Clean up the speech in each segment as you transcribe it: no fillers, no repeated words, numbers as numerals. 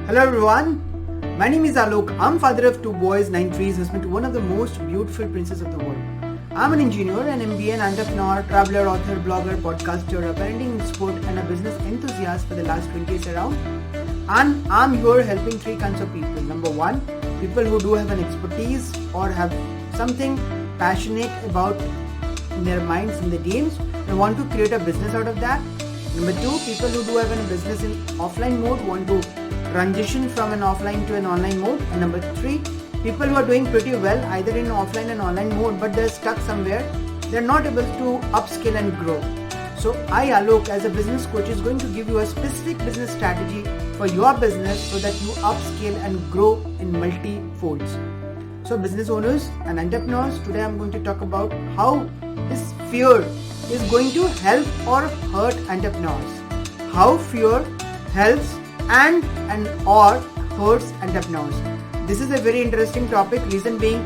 Hello everyone, my name is Alok. I'm father of two boys, 9 trees, husband to one of the most beautiful princes of the world. I'm an engineer, an MBA, an entrepreneur, traveler, author, blogger, podcaster, a parenting expert and a business enthusiast for the last 20 years around. And I'm here helping three kinds of people. Number one, people who do have an expertise or have something passionate about in their minds in the games and want to create a business out of that. Number two, people who do have a business in offline mode want to transition from an offline to an online mode. And number three, people who are doing pretty well either in offline and online mode, but they're stuck somewhere. They're not able to upskill and grow. So I, Alok, as a business coach, is going to give you a specific business strategy for your business so that you upscale and grow in multi-folds. So business owners and entrepreneurs, today I'm going to talk about how this fear is going to help or hurt entrepreneurs. How fear helps and or hurts entrepreneurs. This is a very interesting topic. Reason being,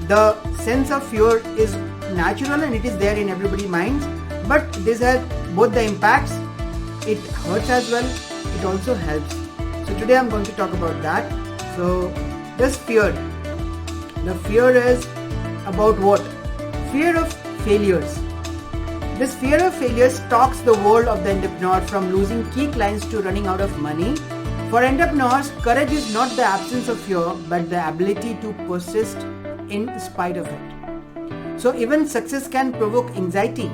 the sense of fear is natural and it is there in everybody's minds. But this has both the impacts. It hurts as well. It also helps. So today I'm going to talk about that. So this fear. The fear is about what? Fear of failures. This fear of failure stalks the world of the entrepreneur, from losing key clients to running out of money. For entrepreneurs, courage is not the absence of fear, but the ability to persist in spite of it. So even success can provoke anxiety.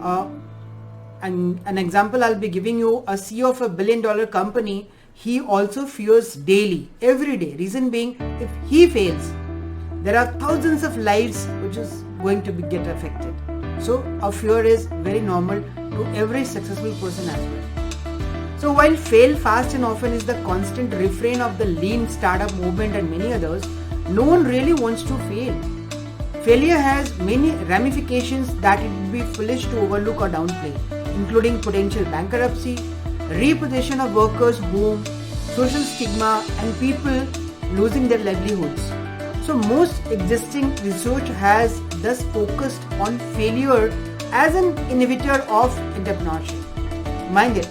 And an example I'll be giving you, a CEO of $1 billion company, he also fears daily, every day. Reason being, if he fails, there are thousands of lives which is going to get affected. So a fear is very normal to every successful person as well. So while fail fast and often is the constant refrain of the lean startup movement and many others, no one really wants to fail. Failure has many ramifications that it would be foolish to overlook or downplay, including potential bankruptcy, repossession of workers' home, social stigma, and people losing their livelihoods. So most existing research has thus focused on failure as an inhibitor of entrepreneurship. Mind it,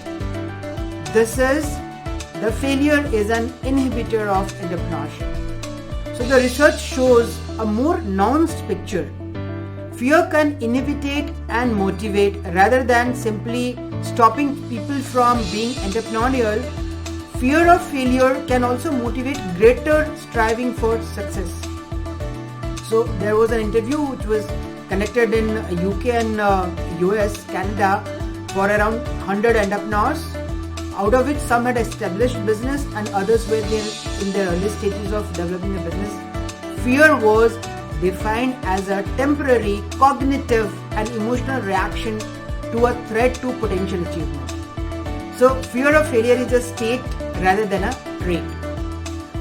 the failure is an inhibitor of entrepreneurship. So the research shows a more nuanced picture. Fear can inhibit and motivate rather than simply stopping people from being entrepreneurial. Fear of failure can also motivate greater striving for success. So there was an interview which was conducted in UK and US, Canada, for around 100 entrepreneurs, out of which some had established business and others were in their early stages of developing a business. Fear was defined as a temporary cognitive and emotional reaction to a threat to potential achievement. So fear of failure is a state rather than a trait.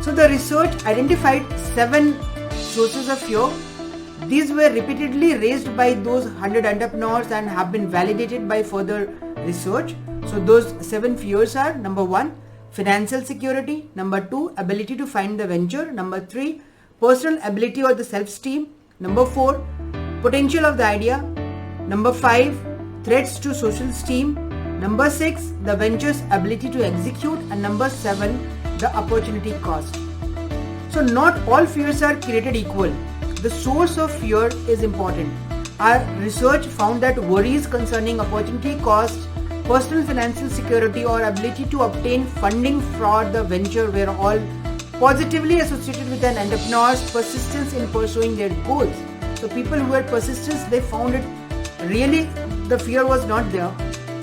So the research identified 7 sources of fear. These were repeatedly raised by those 100 entrepreneurs and have been validated by further research. So those 7 fears are: number 1, financial security; number 2, ability to find the venture; number 3, personal ability or the self-esteem; number 4, potential of the idea; number 5, threats to social esteem; number 6, the venture's ability to execute; and number 7, the opportunity cost. So not all fears are created equal. The source of fear is important. Our research found that worries concerning opportunity cost, personal financial security or ability to obtain funding for the venture were all positively associated with an entrepreneur's persistence in pursuing their goals. So people who were persistent, they found it really, the fear was not there.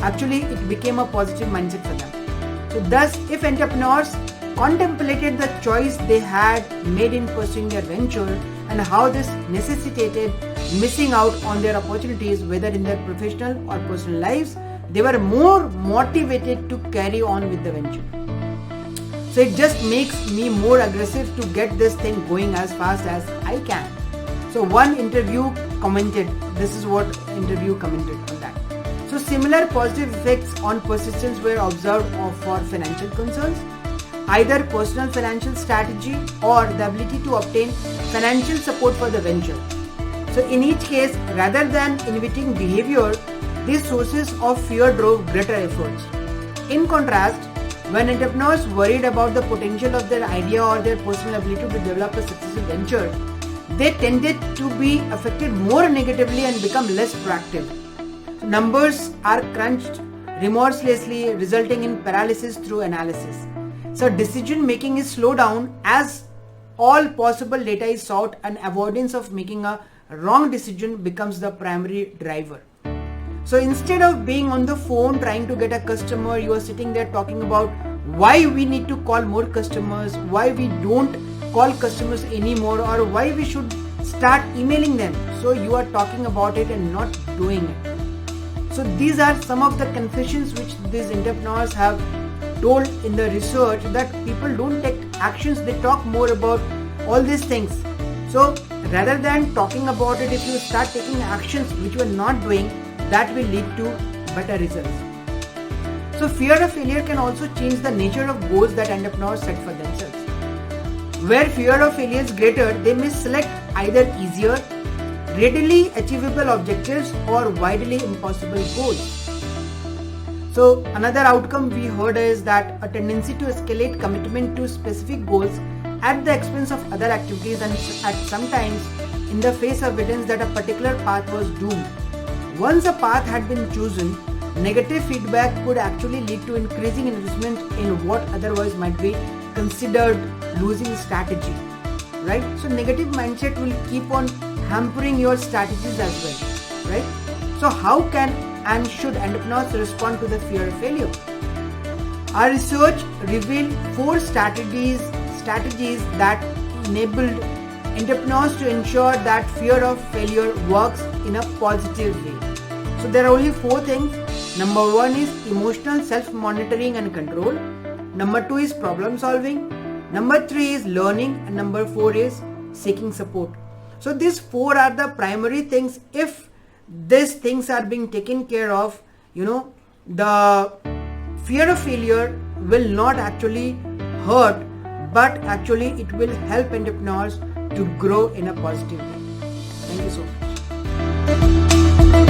Actually, it became a positive mindset for them. So thus, if entrepreneurs contemplated the choice they had made in pursuing their venture and how this necessitated missing out on their opportunities, whether in their professional or personal lives, they were more motivated to carry on with the venture. So it just makes me more aggressive to get this thing going as fast as I can. So one interview commented, this is what interview commented on that. So similar positive effects on persistence were observed for financial concerns, either personal financial strategy or the ability to obtain financial support for the venture. So in each case, rather than inhibiting behavior, these sources of fear drove greater efforts. In contrast, When entrepreneurs worried about the potential of their idea or their personal ability to develop a successful venture, they tended to be affected more negatively and become less proactive. Numbers are crunched remorselessly, resulting in paralysis through analysis. So decision making is slowed down as all possible data is sought, and avoidance of making a wrong decision becomes the primary driver. So instead of being on the phone trying to get a customer, you are sitting there talking about why we need to call more customers, why we don't call customers anymore, or why we should start emailing them. So you are talking about it and not doing it. So these are some of the confessions which these entrepreneurs have told in the research, that people don't take actions, they talk more about all these things. So rather than talking about it, if you start taking actions which you are not doing, that will lead to better results. So fear of failure can also change the nature of goals that entrepreneurs set for themselves. Where fear of failure is greater, they may select either easier, readily achievable objectives or widely impossible goals. So another outcome we heard is that a tendency to escalate commitment to specific goals at the expense of other activities, and at sometimes in the face of evidence that a particular path was doomed. Once a path had been chosen, negative feedback could actually lead to increasing investment in what otherwise might be considered losing strategy, right? So negative mindset will keep on hampering your strategies as well, right? So how can and should entrepreneurs respond to the fear of failure? Our research revealed 4 strategies that enabled entrepreneurs to ensure that fear of failure works in a positive way. So there are only 4 things. Number 1 is emotional self-monitoring and control. Number 2 is problem solving. Number 3 is learning, and number 4 is seeking support. So these 4 are the primary things. If these things are being taken care of, the fear of failure will not actually hurt, but actually it will help entrepreneurs to grow in a positive way. Thank you so much.